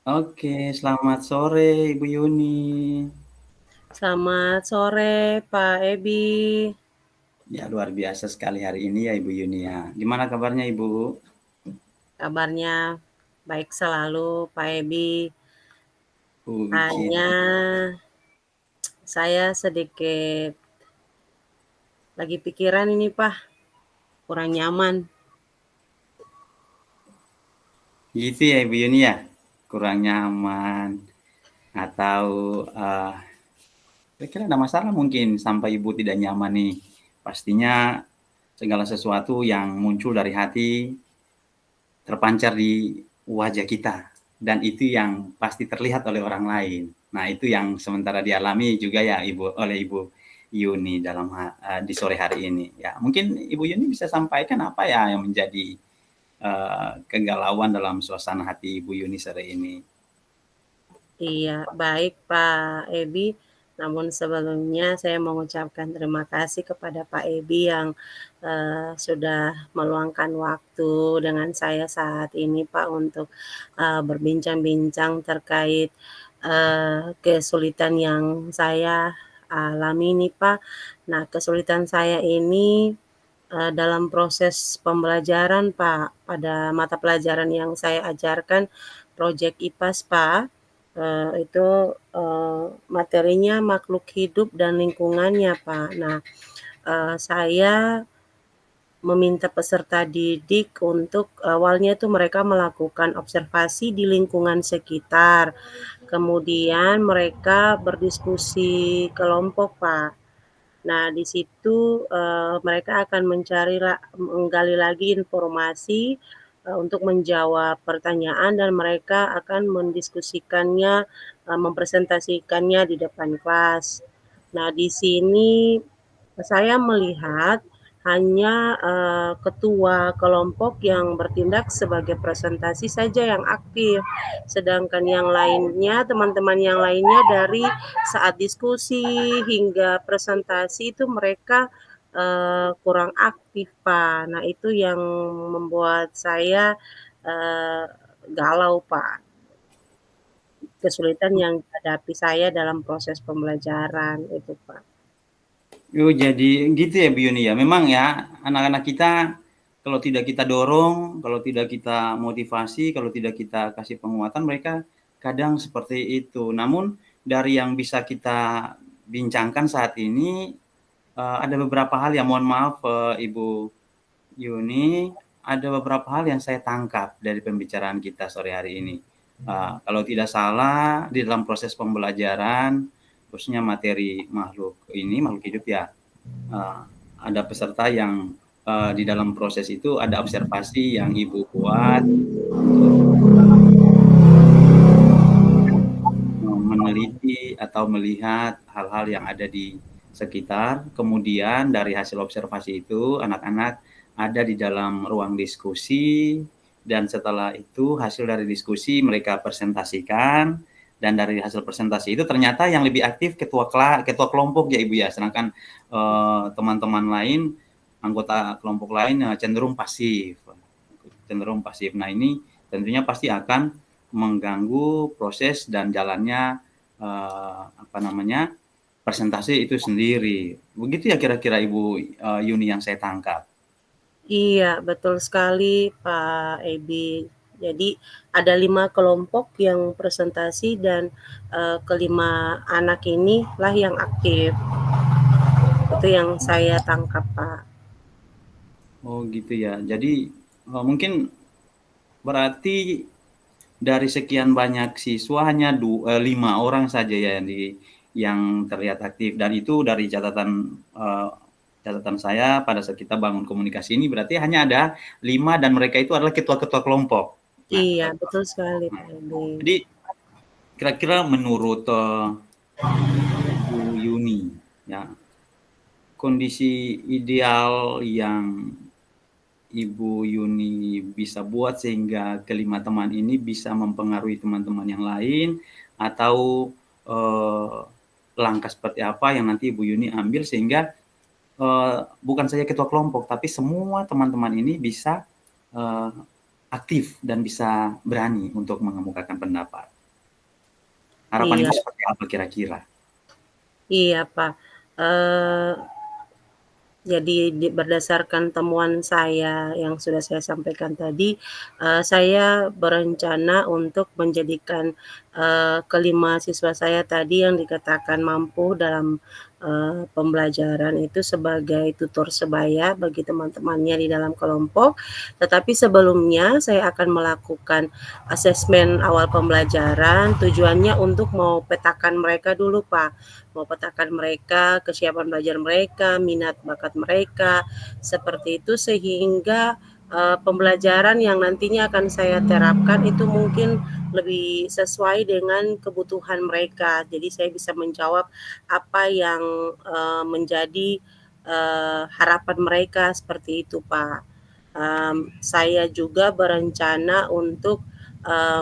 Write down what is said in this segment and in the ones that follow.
Oke, selamat sore Ibu Yuni. Selamat sore Pak Ebi. Ya luar biasa sekali hari ini ya Ibu Yuni ya. Gimana kabarnya Ibu? Kabarnya baik selalu Pak Ebi. Puji. Hanya saya sedikit lagi pikiran ini Pak, kurang nyaman. Gitu ya Ibu Yuni ya. Kurang nyaman atau kira-kira ada masalah mungkin sampai Ibu tidak nyaman nih. Pastinya segala sesuatu yang muncul dari hati terpancar di wajah kita dan itu yang pasti terlihat oleh orang lain. Nah, itu yang sementara dialami juga ya oleh Ibu Yuni dalam di sore hari ini. Ya, mungkin Ibu Yuni bisa sampaikan apa ya yang menjadi kegalauan dalam suasana hati Ibu Yuni sore ini? Iya, baik Pak Ebi. Namun sebelumnya saya mengucapkan terima kasih kepada Pak Ebi yang sudah meluangkan waktu dengan saya saat ini Pak untuk berbincang-bincang terkait kesulitan yang saya alami ini Pak. Nah, kesulitan saya ini dalam proses pembelajaran Pak, pada mata pelajaran yang saya ajarkan, proyek IPAS Pak. Itu materinya makhluk hidup dan lingkungannya Pak. Nah, saya meminta peserta didik untuk awalnya itu mereka melakukan observasi di lingkungan sekitar. Kemudian mereka berdiskusi kelompok Pak. Nah, di situ mereka akan menggali lagi informasi untuk menjawab pertanyaan dan mereka akan mendiskusikannya, mempresentasikannya di depan kelas. Nah, di sini saya melihat hanya ketua kelompok yang bertindak sebagai presentasi saja yang aktif, sedangkan yang lainnya, teman-teman yang lainnya dari saat diskusi hingga presentasi itu mereka kurang aktif Pak. Nah itu yang membuat saya uh, galau Pak. Kesulitan yang dihadapi saya dalam proses pembelajaran itu Pak. Oh, jadi gitu ya Bu Yuni ya. Memang ya anak-anak kita kalau tidak kita dorong, kalau tidak kita motivasi, kalau tidak kita kasih penguatan mereka kadang seperti itu. Namun dari yang bisa kita bincangkan saat ini ada beberapa hal yang mohon maaf Ibu Yuni, ada beberapa hal yang saya tangkap dari pembicaraan kita sore hari ini. Kalau tidak salah di dalam proses pembelajaran khususnya materi makhluk hidup ya, ada peserta yang di dalam proses itu ada observasi yang Ibu buat untuk meneliti atau melihat hal-hal yang ada di sekitar. Kemudian dari hasil observasi itu anak-anak ada di dalam ruang diskusi dan setelah itu hasil dari diskusi mereka presentasikan dan dari hasil presentasi itu ternyata yang lebih aktif ketua kelompok ya Ibu ya, sedangkan teman-teman lain anggota kelompok lain cenderung pasif. Nah ini tentunya pasti akan mengganggu proses dan jalannya presentasi itu sendiri. Begitu ya kira-kira Ibu Yuni yang saya tangkap. Iya, betul sekali Pak Ebi. Jadi ada 5 kelompok yang presentasi dan kelima anak ini lah yang aktif. Itu yang saya tangkap Pak. Oh gitu ya. Jadi mungkin berarti dari sekian banyak siswa hanya 5 orang saja ya yang terlihat aktif dan itu dari catatan saya pada saat kita bangun komunikasi ini berarti hanya ada 5 dan mereka itu adalah ketua-ketua kelompok. Nah, Iya, ketua-ketua betul kelompok. sekali Nah, Pak Ebi. jadi kira-kira menurut Ibu Yuni, ya kondisi ideal yang Ibu Yuni bisa buat sehingga kelima teman ini bisa mempengaruhi teman-teman yang lain atau eh, langkah seperti apa yang nanti Ibu Yuni ambil sehingga bukan saja ketua kelompok tapi semua teman-teman ini bisa aktif dan bisa berani untuk mengemukakan pendapat. Harapan Iya. Ibu seperti apa kira-kira? Iya, Pak. Jadi berdasarkan temuan saya yang sudah saya sampaikan tadi, saya berencana untuk menjadikan, kelima siswa saya tadi yang dikatakan mampu dalam, pembelajaran itu sebagai tutor sebaya bagi teman-temannya di dalam kelompok. Tetapi sebelumnya saya akan melakukan asesmen awal pembelajaran, tujuannya untuk mau petakan mereka dulu, Pak. Mau petakan mereka, kesiapan belajar mereka, minat bakat mereka, seperti itu sehingga, pembelajaran yang nantinya akan saya terapkan itu mungkin lebih sesuai dengan kebutuhan mereka. Jadi saya bisa menjawab apa yang, menjadi, harapan mereka, seperti itu, Pak. Saya juga berencana untuk,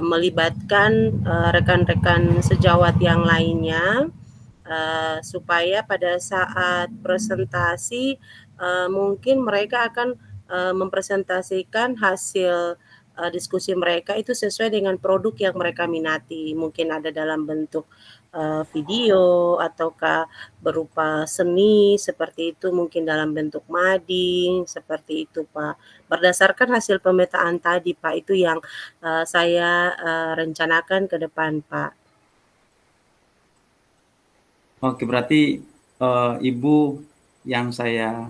melibatkan, rekan-rekan sejawat yang lainnya, supaya pada saat presentasi, mungkin mereka akan, mempresentasikan hasil, diskusi mereka itu sesuai dengan produk yang mereka minati. Mungkin ada dalam bentuk, video ataukah berupa seni seperti itu, mungkin dalam bentuk mading, seperti itu, Pak. Berdasarkan hasil pemetaan tadi, Pak, itu yang, saya, rencanakan ke depan, Pak. Oke, berarti, Ibu yang saya,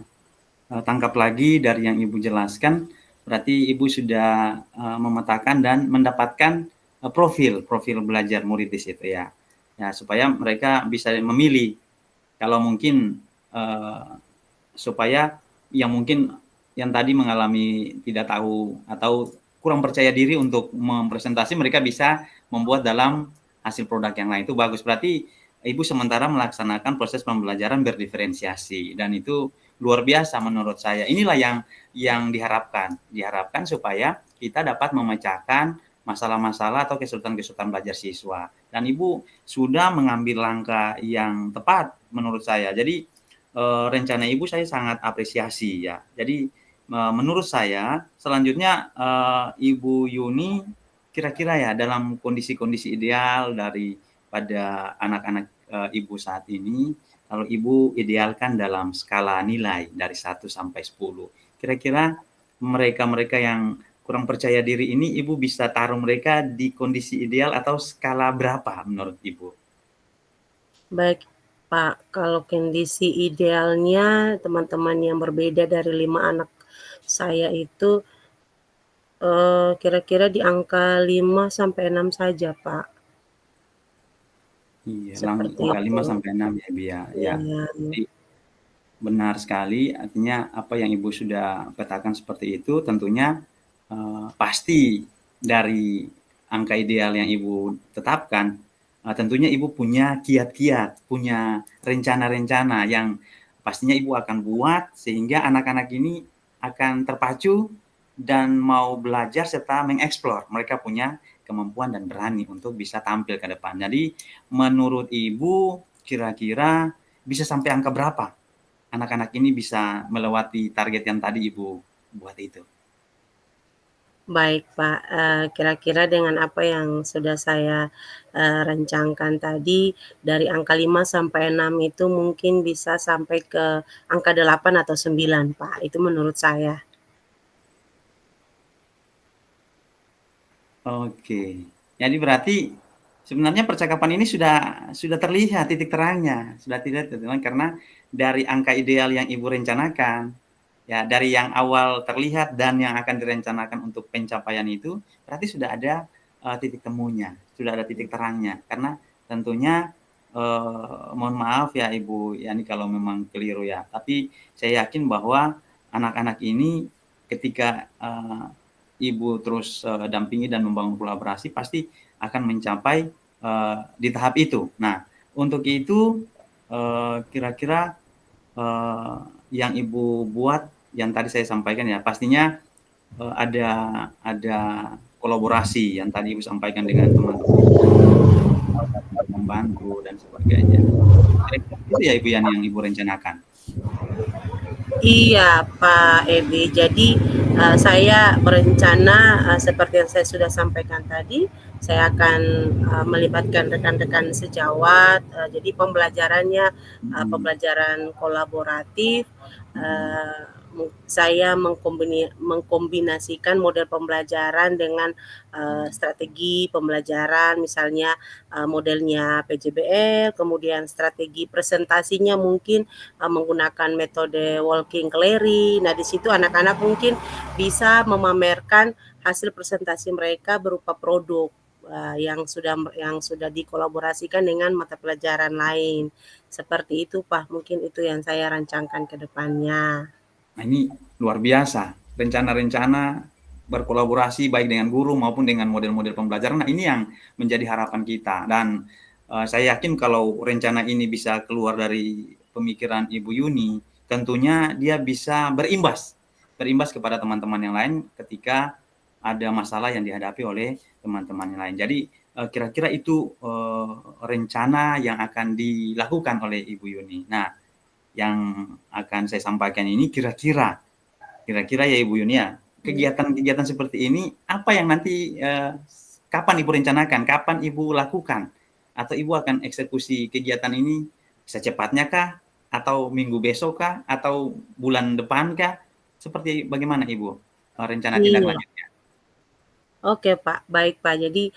tangkap lagi dari yang Ibu jelaskan, berarti Ibu sudah, memetakan dan mendapatkan, profil belajar murid di situ ya. Ya, supaya mereka bisa memilih, kalau mungkin, supaya yang mungkin yang tadi mengalami tidak tahu atau kurang percaya diri untuk mempresentasi, mereka bisa membuat dalam hasil produk yang lain, itu bagus. Berarti Ibu sementara melaksanakan proses pembelajaran berdiferensiasi dan itu luar biasa menurut saya. Inilah yang diharapkan supaya kita dapat memecahkan masalah-masalah atau kesulitan-kesulitan belajar siswa. Dan Ibu sudah mengambil langkah yang tepat menurut saya. Jadi, rencana Ibu saya sangat apresiasi ya. Jadi, menurut saya selanjutnya, Ibu Yuni kira-kira ya dalam kondisi-kondisi ideal daripada anak-anak, Ibu saat ini, kalau Ibu idealkan dalam skala nilai dari 1 sampai 10, kira-kira mereka-mereka yang kurang percaya diri ini Ibu bisa taruh mereka di kondisi ideal atau skala berapa menurut Ibu? Baik, Pak, kalau kondisi idealnya teman-teman yang berbeda dari 5 anak saya itu, kira-kira di angka 5 sampai 6 saja, Pak. Iya, Seperti angka itu. 5 sampai 6 ya, Bi, ya. Ya, Iya, jadi benar sekali, artinya apa yang Ibu sudah petakan seperti itu tentunya, pasti dari angka ideal yang Ibu tetapkan, tentunya Ibu punya kiat-kiat, punya rencana-rencana yang pastinya Ibu akan buat sehingga anak-anak ini akan terpacu dan mau belajar serta mengeksplor. Mereka punya kemampuan dan berani untuk bisa tampil ke depan. Jadi menurut Ibu kira-kira bisa sampai angka berapa anak-anak ini bisa melewati target yang tadi Ibu buat itu? baik, Pak, kira-kira dengan apa yang sudah saya, rencangkan tadi, dari angka 5 sampai 6 itu mungkin bisa sampai ke angka 8 atau 9, Pak, itu menurut saya. Oke. Jadi berarti sebenarnya percakapan ini sudah terlihat titik terangnya, sudah tidak titik terang karena dari angka ideal yang Ibu rencanakan, ya dari yang awal terlihat dan yang akan direncanakan untuk pencapaian itu, berarti sudah ada, titik temunya, sudah ada titik terangnya. Karena tentunya, mohon maaf ya Ibu Yani kalau memang keliru ya, tapi saya yakin bahwa anak-anak ini ketika, Ibu terus, dampingi dan membangun kolaborasi pasti akan mencapai, di tahap itu. Nah, untuk itu, kira-kira, yang Ibu buat yang tadi saya sampaikan ya, pastinya, ada kolaborasi yang tadi Ibu sampaikan dengan teman-teman untuk membantu dan sebagainya. Kira-kira itu ya Ibu yang Ibu rencanakan? Iya, Pak Edi. Jadi, saya berencana, seperti yang saya sudah sampaikan tadi, saya akan melibatkan rekan-rekan sejawat. Jadi pembelajarannya pembelajaran kolaboratif. Saya mengkombinasikan model pembelajaran dengan strategi pembelajaran, misalnya modelnya PJBL, kemudian strategi presentasinya mungkin menggunakan metode walking gallery. Nah, di situ anak-anak mungkin bisa memamerkan hasil presentasi mereka berupa produk yang sudah dikolaborasikan dengan mata pelajaran lain. Seperti itu, Pak. Mungkin itu yang saya rancangkan ke depannya. Nah, ini luar biasa. Rencana-rencana berkolaborasi baik dengan guru maupun dengan model-model pembelajaran. Nah, ini yang menjadi harapan kita. Dan saya yakin kalau rencana ini bisa keluar dari pemikiran Ibu Yuni, tentunya dia bisa berimbas kepada teman-teman yang lain ketika ada masalah yang dihadapi oleh teman-teman yang lain. Jadi kira-kira itu rencana yang akan dilakukan oleh Ibu Yuni. Nah, yang akan saya sampaikan ini kira-kira ya Ibu Yuni ya, kegiatan-kegiatan seperti ini apa yang nanti kapan Ibu rencanakan, kapan Ibu lakukan, atau Ibu akan eksekusi kegiatan ini secepatnya kah, atau minggu besok kah, atau bulan depan kah? Seperti bagaimana Ibu rencana tindak Iya. lanjutnya? Oke, Pak, baik, Pak. Jadi,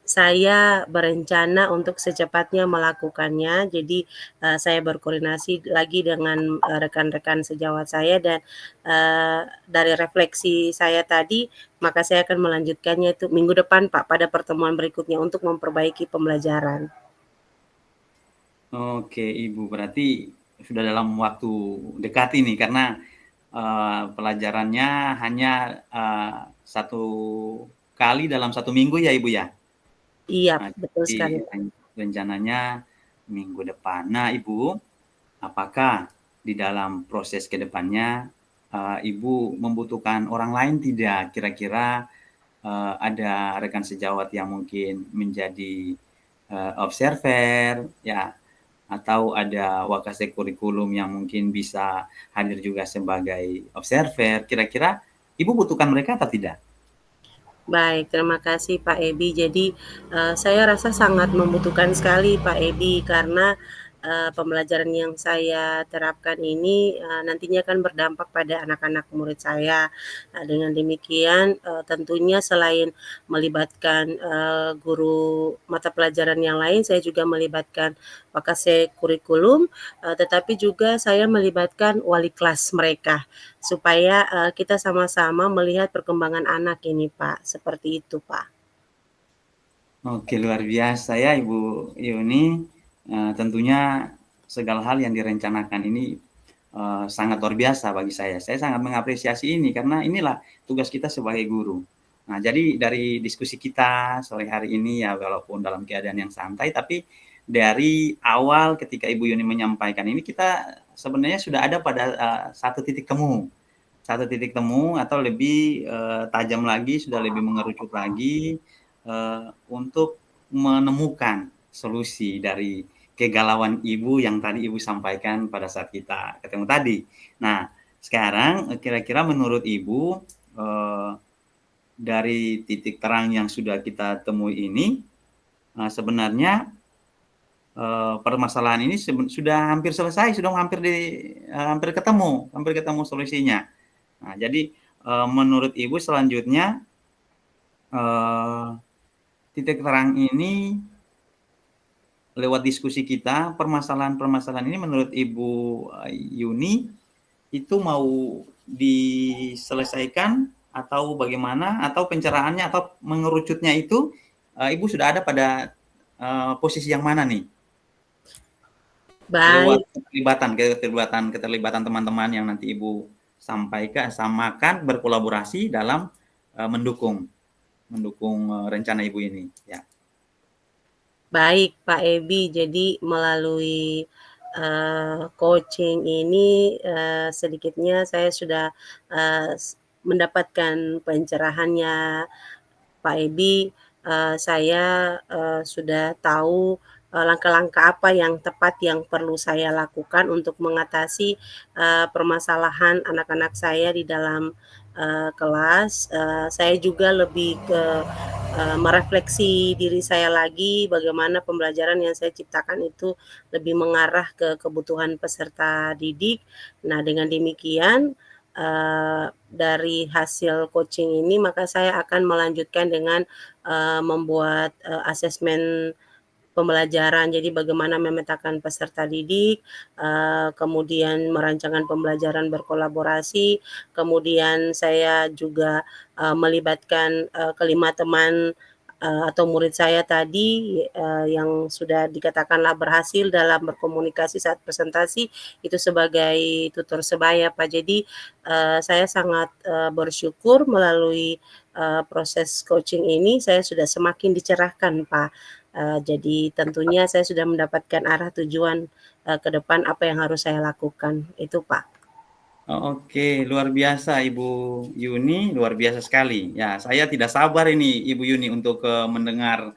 saya berencana untuk secepatnya melakukannya. Jadi, saya berkoordinasi lagi dengan rekan-rekan sejawat saya dan dari refleksi saya tadi, maka saya akan melanjutkannya itu minggu depan, Pak, pada pertemuan berikutnya untuk memperbaiki pembelajaran. Oke Ibu, berarti sudah dalam waktu dekat ini karena pelajarannya hanya 1 kali dalam 1 minggu ya Ibu ya? Iya, Nah, betul sekali, jadi Pak. rencananya minggu depan. Nah Ibu, apakah di dalam proses ke depannya Ibu membutuhkan orang lain tidak? Kira-kira ada rekan sejawat yang mungkin menjadi observer ya, atau ada wakase kurikulum yang mungkin bisa hadir juga sebagai observer, kira-kira Ibu butuhkan mereka atau tidak? Baik, terima kasih Pak Eby. Jadi, saya rasa sangat membutuhkan sekali Pak Eby karena pembelajaran yang saya terapkan ini nantinya akan berdampak pada anak-anak murid saya. Dengan demikian tentunya selain melibatkan guru mata pelajaran yang lain, saya juga melibatkan wakase kurikulum, tetapi juga saya melibatkan wali kelas mereka. Supaya kita sama-sama melihat perkembangan anak ini, Pak. Seperti itu, Pak. Oke, luar biasa ya Ibu Yuni. Tentunya segala hal yang direncanakan ini sangat luar biasa bagi saya. Saya sangat mengapresiasi ini karena inilah tugas kita sebagai guru. Nah, jadi dari diskusi kita sore hari ini ya walaupun dalam keadaan yang santai, tapi dari awal ketika Ibu Yuni menyampaikan ini kita sebenarnya sudah ada pada satu titik temu. Satu titik temu atau lebih tajam lagi, sudah lebih mengerucut lagi untuk menemukan solusi dari kegalauan Ibu yang tadi Ibu sampaikan pada saat kita ketemu tadi. Nah, sekarang kira-kira menurut Ibu dari titik terang yang sudah kita temui ini sebenarnya permasalahan ini sudah hampir selesai, sudah hampir ketemu solusinya. Nah, jadi menurut Ibu selanjutnya titik terang ini lewat diskusi kita, permasalahan-permasalahan ini menurut Ibu Yuni itu mau diselesaikan atau bagaimana, atau pencerahannya atau mengerucutnya itu Ibu sudah ada pada posisi yang mana nih? Lewat Baik, keterlibatan teman-teman yang nanti Ibu samakan berkolaborasi dalam mendukung rencana Ibu ini, ya. baik Pak Eby. Jadi melalui coaching ini sedikitnya saya sudah mendapatkan pencerahannya Pak Eby. Saya sudah tahu langkah-langkah apa yang tepat yang perlu saya lakukan untuk mengatasi, permasalahan anak-anak saya di dalam, kelas. Saya juga lebih ke, merefleksi diri saya lagi, bagaimana pembelajaran yang saya ciptakan itu lebih mengarah ke kebutuhan peserta didik. Nah, dengan demikian, dari hasil coaching ini maka saya akan melanjutkan dengan, membuat, asesmen pembelajaran. Jadi bagaimana memetakan peserta didik, kemudian merancangkan pembelajaran berkolaborasi, kemudian saya juga, melibatkan, kelima teman, atau murid saya tadi, yang sudah dikatakanlah berhasil dalam berkomunikasi saat presentasi, itu sebagai tutor sebaya, Pak. Jadi, saya sangat, bersyukur melalui, proses coaching ini saya sudah semakin dicerahkan, Pak. Jadi tentunya saya sudah mendapatkan arah tujuan, ke depan apa yang harus saya lakukan, itu, Pak. Oh, oke, luar biasa Ibu Yuni, luar biasa sekali. Ya, saya tidak sabar ini Ibu Yuni untuk, mendengar,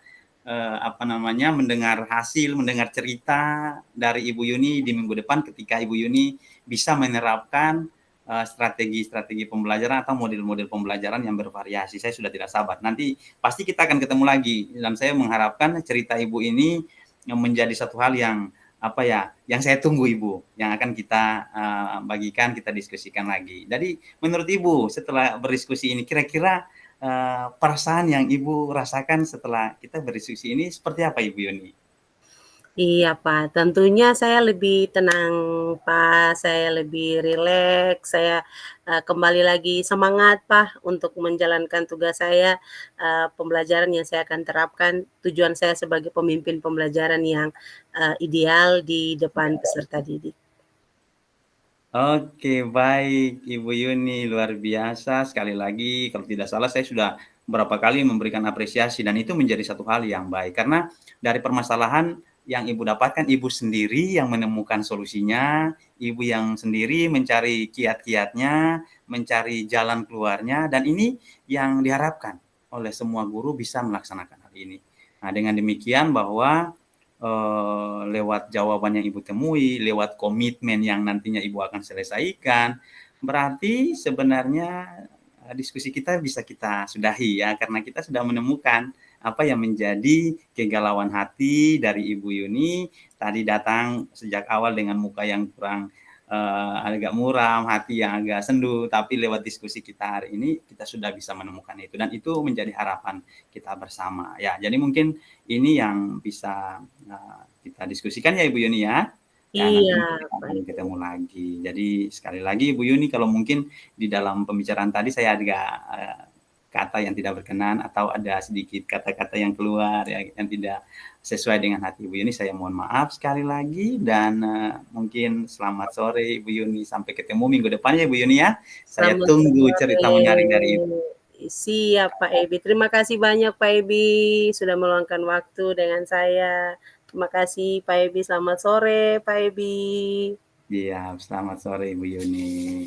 apa namanya, mendengar hasil, mendengar cerita dari Ibu Yuni di minggu depan ketika Ibu Yuni bisa menerapkan, strategi-strategi pembelajaran atau model-model pembelajaran yang bervariasi. Saya sudah tidak sabar. Nanti pasti kita akan ketemu lagi dan saya mengharapkan cerita Ibu ini, menjadi satu hal yang apa ya, yang saya tunggu Ibu, yang akan kita bagikan, kita diskusikan lagi. Jadi menurut Ibu setelah berdiskusi ini kira-kira perasaan yang Ibu rasakan setelah kita berdiskusi ini seperti apa Ibu Yuni? Iya, Pak, tentunya saya lebih tenang, Pak, saya lebih rileks, saya, kembali lagi semangat, Pak, untuk menjalankan tugas saya, pembelajaran yang saya akan terapkan, tujuan saya sebagai pemimpin pembelajaran yang, ideal di depan peserta didik. Oke, baik Ibu Yuni, luar biasa. Sekali lagi, kalau tidak salah saya sudah berapa kali memberikan apresiasi dan itu menjadi satu hal yang baik. Karena dari permasalahan yang Ibu dapatkan, Ibu sendiri yang menemukan solusinya, Ibu yang sendiri mencari kiat-kiatnya, mencari jalan keluarnya, dan ini yang diharapkan oleh semua guru bisa melaksanakan hal ini. Nah, dengan demikian bahwa lewat jawaban yang Ibu temui, lewat komitmen yang nantinya Ibu akan selesaikan, berarti sebenarnya, diskusi kita bisa kita sudahi ya, karena kita sudah menemukan apa yang menjadi kegalauan hati dari Ibu Yuni, tadi datang sejak awal dengan muka yang kurang, agak muram, hati yang agak sendu, tapi lewat diskusi kita hari ini, kita sudah bisa menemukan itu dan itu menjadi harapan kita bersama. Ya, jadi mungkin ini yang bisa, kita diskusikan ya Ibu Yuni ya. Ya nanti Iya, mungkin kita Pak akan Ibu. ketemu lagi. Jadi sekali lagi Ibu Yuni kalau mungkin di dalam pembicaraan tadi saya agak, kata yang tidak berkenan atau ada sedikit kata-kata yang keluar ya yang tidak sesuai dengan hati Ibu Yuni, saya mohon maaf sekali lagi dan, mungkin selamat sore Ibu Yuni. Sampai ketemu minggu depan ya Ibu Yuni ya. Saya Selamat tunggu sore. cerita menarik dari Ibu. Siap, Pak Ebi. Terima kasih banyak, Pak Ebi, sudah meluangkan waktu dengan saya. Terima kasih, Pak Ebi. Selamat sore, Pak Ebi. Iya, selamat sore Ibu Yuni.